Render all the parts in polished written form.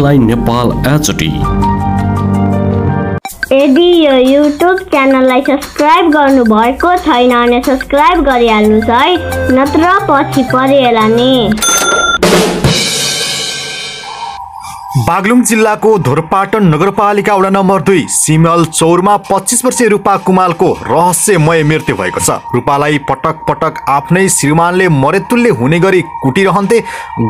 सिमलाई Nepal HD. यदि यो YouTube च्यानललाई सब्स्क्राइब गर्नुभएको छैन भने सब्स्क्राइब गरिहाल्नुहोस् है, नत्र पछि परिएला नि। बागलुङ जिल्लाको धोरपाटन नगरपालिका वडा नम्बर 2 सिमल चौरमा 25 वर्षीय रूपा कुमालको रहस्यमय मृत्यु भएको छ। रूपालाई पटक पटक आफ्नै श्रीमानले मरेतुल्य हुने गरी कुटिरहन्थे।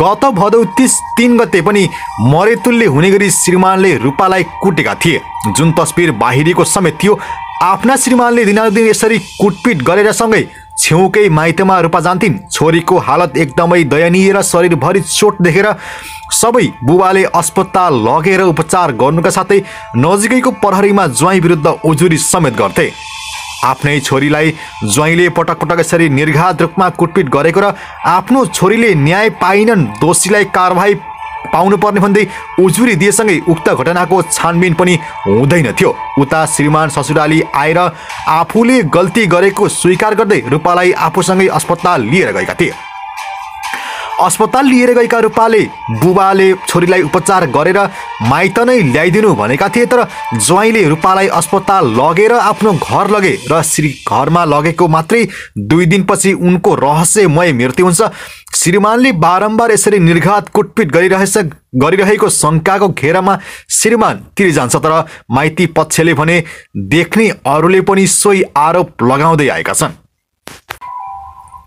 गत भदौ 3 गते पनि मरेतुल्य हुने गरी श्रीमानले रूपालाई कुटेका थिए, जुन तस्बिर बाहिरीको समेत थियो। आफ्ना श्रीमानले दिनानुदिन यसरी कुटपिट गरेर सँगै छेउकै माइतमा रूपा जान्थिन्। छोरीको हालत एकदमै दयनीय र शरीरभरि चोट देखेर सबै बुबाले अस्पताल लगेर उपचार गर्नुका साथै नजिकैको प्रहरीमा ज्वाइँ विरुद्ध उजुरी समेत गर्थे। आफ्नै छोरीलाई ज्वाइँले पटक पटक यसरी निर्घात रूपमा कुटपिट गरेको र आफ्नो छोरीले न्याय पाइनन्, दोषीलाई कारबाही पाउनुपर्ने भन्दै उजुरी दिएसँगै उक्त घटनाको छानबिन पनि हुँदैन थियो। उता श्रीमान ससुराली आएर आफूले गल्ती गरेको स्वीकार गर्दै रूपालाई आफूसँगै अस्पताल लिएर गएका थिए। अस्पताल लिएर गएका रूपाले बुबाले छोरीलाई उपचार गरेर माइत नै ल्याइदिनु भनेका थिए, तर ज्वाइँले रूपालाई अस्पताल लगेर आफ्नो घर लगे र घरमा लगेको मात्रै 2 दिनपछि उनको रहस्यमय मृत्यु हुन्छ। श्रीमानले बारम्बार यसरी निर्घात कुटपिट गरिरहेको शङ्काको घेरामा श्रीमान तिरिजान्छ, तर माइती पक्षले भने देख्ने अरूले पनि सोही आरोप लगाउँदै आएका छन्।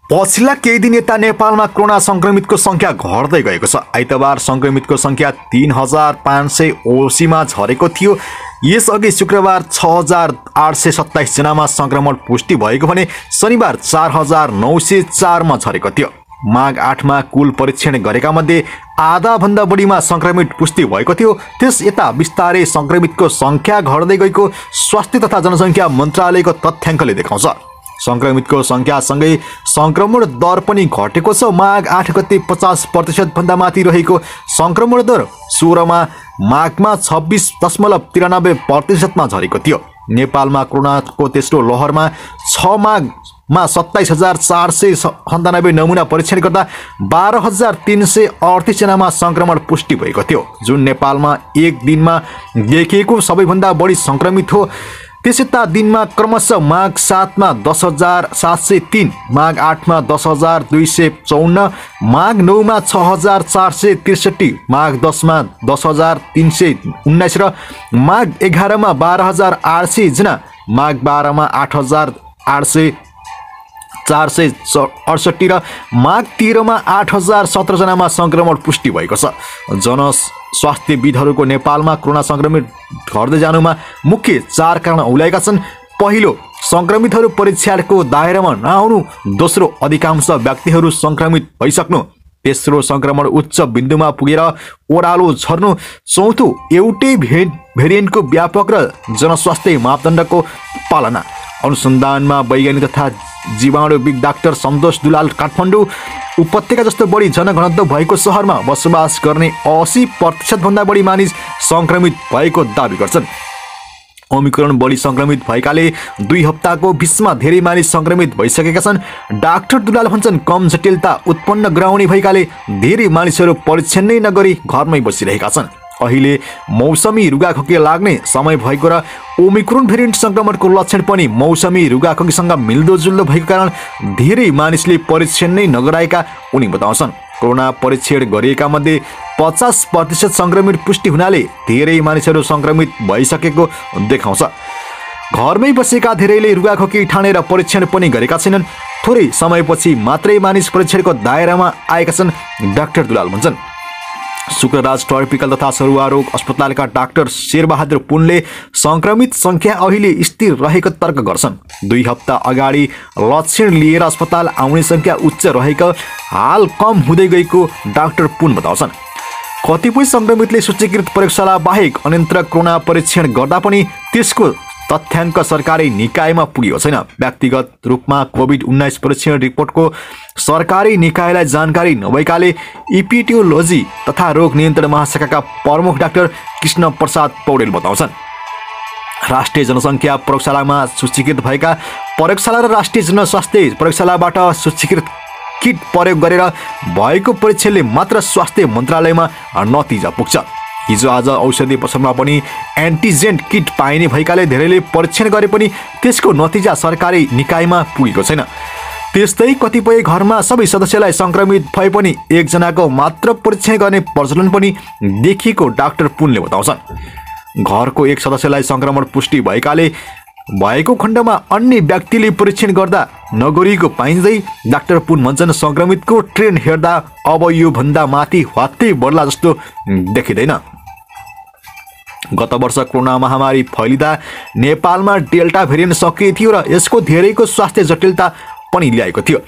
पछिल्ला केही दिन यता नेपालमा कोरोना संक्रमितको संख्या घट्दै गएको छ। आइतबार संक्रमितको संख्या 3580 झरेको थियो। यसअघि शुक्रबार 6827 जनामा संक्रमण पुष्टि भएको भने शनिबार 4904 झरेको थियो। माघ 8 कुल परीक्षण गरेका मध्ये आधा भन्दा बढीमा संक्रमित पुष्टि भएको थियो। त्यस यता बिस्तारै संक्रमितको संख्या घट्दै गएको स्वास्थ्य तथा जनसङ्ख्या मन्त्रालयको तथ्याङ्कले देखाउँछ। संक्रमितको संख्यासँगै संक्रमण दर पनि घटेको छ। माघ 8 गते 50% भन्दा माथि रहेको संक्रमण दर 16 माघमा 26.93% झरेको थियो। नेपालमा कोरोनाको तेस्रो लहरमा 6 माघमा 27497 नमुना परीक्षण गर्दा 12338 जनामा संक्रमण पुष्टि भएको थियो, जुन नेपालमा एक दिनमा देखिएको सबैभन्दा बढी संक्रमित हो। त्यसयता दिनमा क्रमशः माघ 7 मा 10703, माघ 8 मा 10254, माघ 9 मा 6463, माघ 10 मा 10319 र माघ 11 मा 12800 जना, माघ 12 मा 8468 र माघ 13 मा 8017 जनामा संक्रमण पुष्टि भएको छ। जनस्वास्थ्यविदहरूको नेपालमा कोरोना संक्रमित घट्दै जानुमा मुख्य 4 कारण औल्याएका छन्। पहिलो, संक्रमितहरू परीक्षणको दायरामा नआउनु। दोस्रो, अधिकांश व्यक्तिहरू संक्रमित भइसक्नु। तेस्रो, संक्रमण उच्च बिन्दुमा पुगेर ओह्रालो झर्नु। चौथो, एउटै भेरिएन्टको व्यापक र जनस्वास्थ्य मापदण्डको पालना। अनुसन्धानमा वैज्ञानिक तथा जीवाणुविद डाक्टर सन्तोष दुलाल काठमाडौँ उपत्यका जस्तो बढी जनघनत्व भएको सहरमा बसोबास गर्ने 80% भन्दा बढी मानिस संक्रमित भएको दावी गर्छन्। ओमिक्रोन बढी संक्रमित भएकाले 2 हप्ताको बिचमा धेरै मानिस संक्रमित भइसकेका छन्। डाक्टर दुलाल भन्छन्, कम जटिलता उत्पन्न गराउने भएकाले धेरै मानिसहरू परीक्षण नै नगरी घरमै बसिरहेका छन्। अहिले मौसमी रुगाखोकी लाग्ने समय भएको र ओमिक्रोन भेरिएन्ट संक्रमणको लक्षण पनि मौसमी रुगाखोकीसँग मिल्दोजुल्दो भएको कारण धेरै मानिसले परीक्षण नै नगराएका उनी बताउँछन्। कोरोना परीक्षण गरिएका मध्ये 50% संक्रमित पुष्टि हुनाले धेरै मानिसहरू संक्रमित भइसकेको देखाउँछ। घरमै बसेका धेरैले रुगाखोकी ठानेर परीक्षण पनि गरेका छैनन्। थोरै समयपछि मात्रै मानिस परीक्षणको दायरामा आएका छन्, डाक्टर दुलाल भन्छन्। शुक्रराज ट्रपिकल तथा सरुवा रोग अस्पतालका डाक्टर शेरबहादुर पुनले संक्रमित संख्या अहिले स्थिर रहेको तर्क गर्छन्। 2 हप्ता अगाडि लक्षण लिएर अस्पताल आउने संख्या उच्च रहेको हाल कम हुँदै गएको डाक्टर पुन बताउँछन्। कतिपय संक्रमितले सूचीकृत प्रयोगशाला बाहेक अन्यत्र कोरोना परीक्षण गर्दा पनि त्यसको तथ्याङ्क सरकारी निकायमा पुगेको छैन। व्यक्तिगत रूपमा कोभिड-19 परीक्षण रिपोर्टको सरकारी निकायलाई जानकारी नभएकाले इपिडियोलोजी तथा रोग नियन्त्रण महाशाखाका प्रमुख डाक्टर कृष्ण प्रसाद पौडेल बताउँछन्। राष्ट्रिय जनसङ्ख्या प्रयोगशालामा सूचीकृत भएका प्रयोगशाला र राष्ट्रिय जनस्वास्थ्य प्रयोगशालाबाट सूचीकृत किट प्रयोग गरेर भएको परीक्षणले मात्र स्वास्थ्य मन्त्रालयमा नतिजा पुग्छ। हिजो आज औषधि पसलमा पनि एन्टिजेन किट पाइने भएकाले धेरैले परीक्षण गरे पनि त्यसको नतिजा सरकारी निकायमा पुगेको छैन। त्यस्तै कतिपय घरमा सबै सदस्यलाई संक्रमित भए पनि एकजनाको मात्र परीक्षण गर्ने प्रचलन पनि देखिएको डाक्टर पुनले बताउँछन्। घरको एक सदस्यलाई संक्रमण पुष्टि भएको खण्डमा अन्य व्यक्तिले परीक्षण गर्दा नगरिएको पाइँदै डाक्टर पुन भन्छन् संक्रमितको ट्रेन्ड हेर्दा अब यो भन्दा माथि ह्वात्तै बढ्ला जस्तो देखिँदैन। गत वर्ष कोरोना महामारी फैलिँदा नेपालमा डेल्टा भेरिएन्ट सकिएको थियो र यसको धेरैको स्वास्थ्य जटिलता पनि ल्याएको थियो।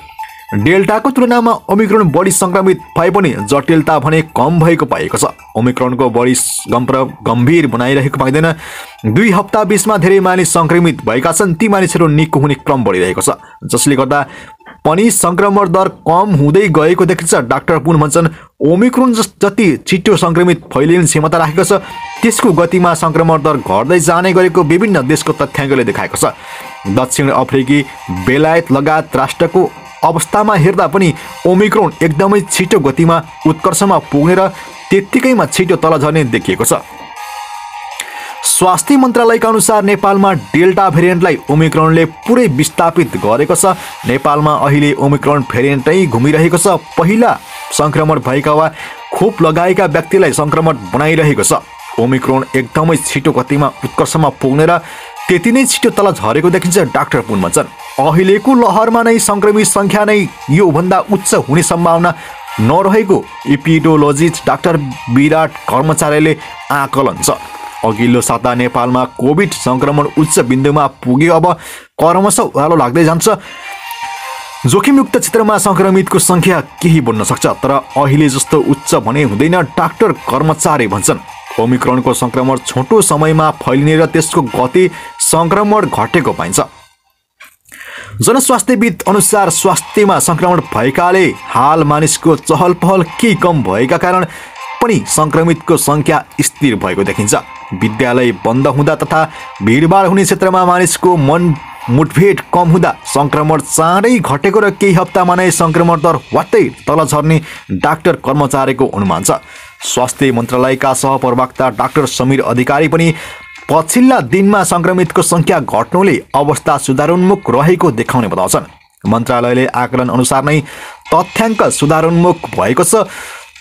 डेल्टाको तुलनामा ओमिक्रोन बढी संक्रमित भए पनि जटिलता भने कम भएको पाइएको छ। ओमिक्रोनको बढी गम्भीर बनाइरहेको पाइँदैन। 2 हप्ता बीचमा धेरै मानिस संक्रमित भएका छन्। ती मानिसहरू निको हुने क्रम बढिरहेको छ, जसले गर्दा पनि संक्रमण दर कम हुँदै गएको देखिन्छ। डाक्टर पुन भन्छन् ओमिक्रोन जति छिटो संक्रमित फैलिने क्षमता राखेको छ, त्यसको गतिमा संक्रमण दर घट्दै जाने गरेको विभिन्न देशको तथ्याङ्कले देखाएको छ। दक्षिण अफ्रिकी, बेलायत लगायत राष्ट्रको अवस्थामा हेर्दा पनि ओमिक्रोन एकदमै छिटो गतिमा उत्कर्षमा पुग्ने र त्यत्तिकैमा छिटो तल झर्ने देखिएको छ। स्वास्थ्य मन्त्रालयका अनुसार नेपालमा डेल्टा भेरिएन्टलाई ओमिक्रोनले पुरै विस्थापित गरेको छ। नेपालमा अहिले ओमिक्रोन भेरिएन्टै घुमिरहेको छ। पहिला संक्रमण भएका वा खोप लगाएका व्यक्तिलाई संक्रमण बनाइरहेको छ। ओमिक्रोन एकदमै छिटो गतिमा उत्कर्षमा पुग्ने र त्यति नै छिटो तल झरेको देखिन्छ। डाक्टर पुन भन्छन् अहिलेको लहरमा नै संक्रमित संख्या नै यो भन्दा उच्च हुने सम्भावना नरहेको एपिडेमियोलोजिस्ट डाक्टर विराट कर्मचारीले आकलन छ। अघिल्लो साता नेपालमा कोभिड संक्रमण उच्च बिन्दुमा पुग्यो। अब क्रमशः ओह्रालो लाग्दै जान्छ। जोखिमयुक्त क्षेत्रमा संक्रमितको संख्या केही बढ्न सक्छ, तर अहिले जस्तो उच्च भने हुँदैन, डाक्टर कर्मचारी भन्छन्। ओमिक्रोनको संक्रमण छोटो समयमा फैलिने र त्यसको गति संक्रमण घटेको पाइन्छ। जनस्वास्थ्यविद अनुसार स्वास्थ्यमा संक्रमण भएकाले हाल मानिसको चहल पहल केही कम भएका कारण पनि संक्रमितको संख्या स्थिर भएको देखिन्छ। विद्यालय बन्द हुँदा तथा भिडभाड हुने क्षेत्रमा मानिसको मुठभेड कम हुँदा संक्रमण चाँडै घटेको र केही हप्तामा नै संक्रमण दर वात्तै तल झर्ने डाक्टर कर्मचारीको अनुमान छ। स्वास्थ्य मन्त्रालयका सहप्रवक्ता डाक्टर समीर अधिकारी पनि पछिल्ला दिनमा संक्रमितको संख्या घट्नुले अवस्था सुधारोन्मुख रहेको देखाउने बताउँछन्। मन्त्रालयले आकलन अनुसार नै तथ्याङ्क सुधारोन्मुख भएको छ,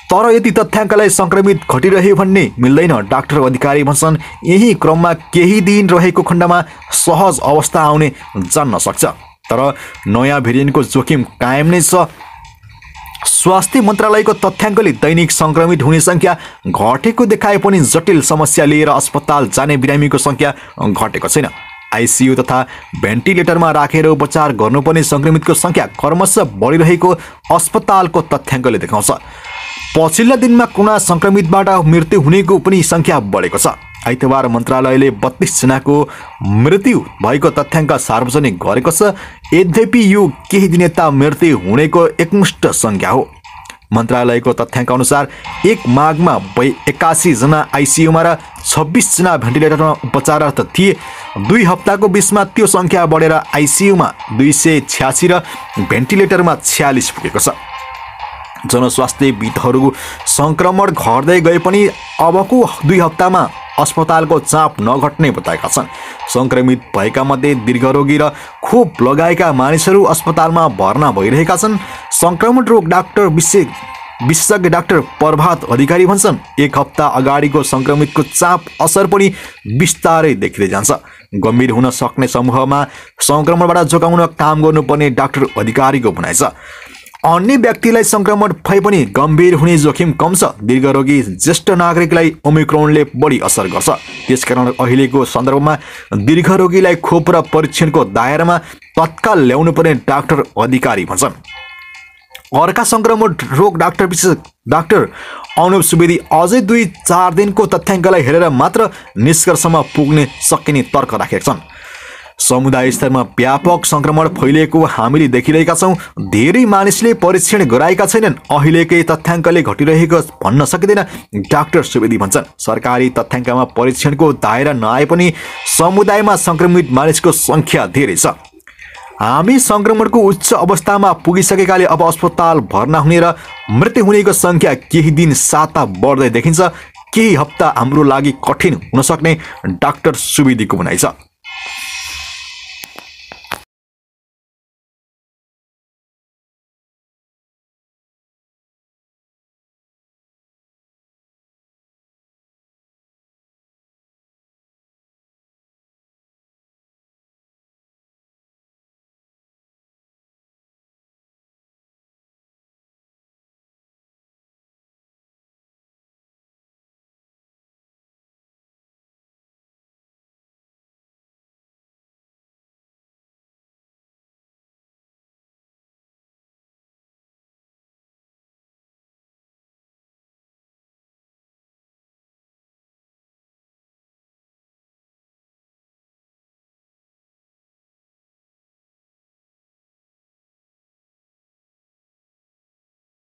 तर यति तथ्याङ्कलाई संक्रमित घटिरह्यो भन्ने मिल्दैन। डाक्टर अधिकारी भन्छन् यही क्रममा केही दिन रहेको खण्डमा सहज अवस्था आउने जान्न सक्छ, तर नयाँ भेरिएन्टको जोखिम कायम नै छ। स्वास्थ्य मन्त्रालयको तथ्याङ्कले दैनिक संक्रमित हुने संख्या घटेको देखाए पनि जटिल समस्या लिएर अस्पताल जाने बिरामीको संख्या घटेको छैन। आइसियु तथा भेन्टिलेटरमा राखेर उपचार गर्नुपर्ने संक्रमितको संख्या क्रमशः बढिरहेको अस्पतालको तथ्याङ्कले देखाउँछ। पछिल्ला दिनमा कोरोना संक्रमितबाट मृत्यु हुनेको पनि संख्या बढेको छ। आइतबार मन्त्रालयले 32 जनाको मृत्यु भएको तथ्याङ्क सार्वजनिक गरेको छ। यद्यपि यो केही दिन यता मृत्यु हुनेको एकमुष्ट संख्या हो। मन्त्रालयको तथ्याङ्क अनुसार 1 माघमा 81 जना आइसियुमा र 26 जना भेन्टिलेटरमा उपचाररत थिए। 2 हप्ताको बीचमा त्यो संख्या बढेर आइसियुमा 286 र भेन्टिलेटरमा 46 पुगेको छ। जनस्वास्थ्यविदहरू संक्रमण घट्दै गए पनि अबको 2 हप्तामा अस्पतालको चाप नघट्ने बताएका छन्। संक्रमित भएका मध्ये दीर्घरोगी र खोप लगाएका मानिसहरू अस्पतालमा भर्ना भइरहेका छन्। संक्रमण रोग डाक्टर विशेषज्ञ डाक्टर प्रभात अधिकारी भन्छन् 1 हप्ता अगाडिको संक्रमितको चाप असर पनि बिस्तारै देखिँदै जान्छ। गम्भीर हुन सक्ने समूहमा संक्रमणबाट जोगाउन काम गर्नुपर्ने डाक्टर अधिकारीको भनाइ छ। अन्य व्यक्तिलाई संक्रमण भए पनि गम्भीर हुने जोखिम कम छ। दीर्घरोगी ज्येष्ठ नागरिकलाई ओमिक्रोनले बढी असर गर्छ। त्यसकारण अहिलेको सन्दर्भमा दीर्घरोगीलाई खोप र परीक्षणको दायरामा तत्काल ल्याउनुपर्ने डाक्टर अधिकारी भन्छन्। अर्का संक्रमण रोग डाक्टर अनुप सुवेदी अझै 2-4 दिनको तथ्याङ्कलाई हेरेर मात्र निष्कर्षमा पुग्न सकिने तर्क राखेका छन्। समुदाय स्तरमा व्यापक संक्रमण फैलिएको हामीले देखिरहेका छौँ। धेरै मानिसले परीक्षण गराएका छैनन्। अहिलेकै तथ्याङ्कले घटिरहेको भन्न सकिँदैन, डाक्टर सुवेदी भन्छन्। सरकारी तथ्याङ्कमा परीक्षणको दायरा नआए पनि समुदायमा संक्रमित मानिसको संख्या धेरै छ। हामी संक्रमणको उच्च अवस्थामा पुगिसकेकाले अब अस्पताल भर्ना हुने र मृत्यु हुनेको संख्या केही दिन साता बढ्दै देखिन्छ। केही हप्ता हाम्रो लागि कठिन हुन सक्ने डाक्टर सुवेदीको भनाइ छ।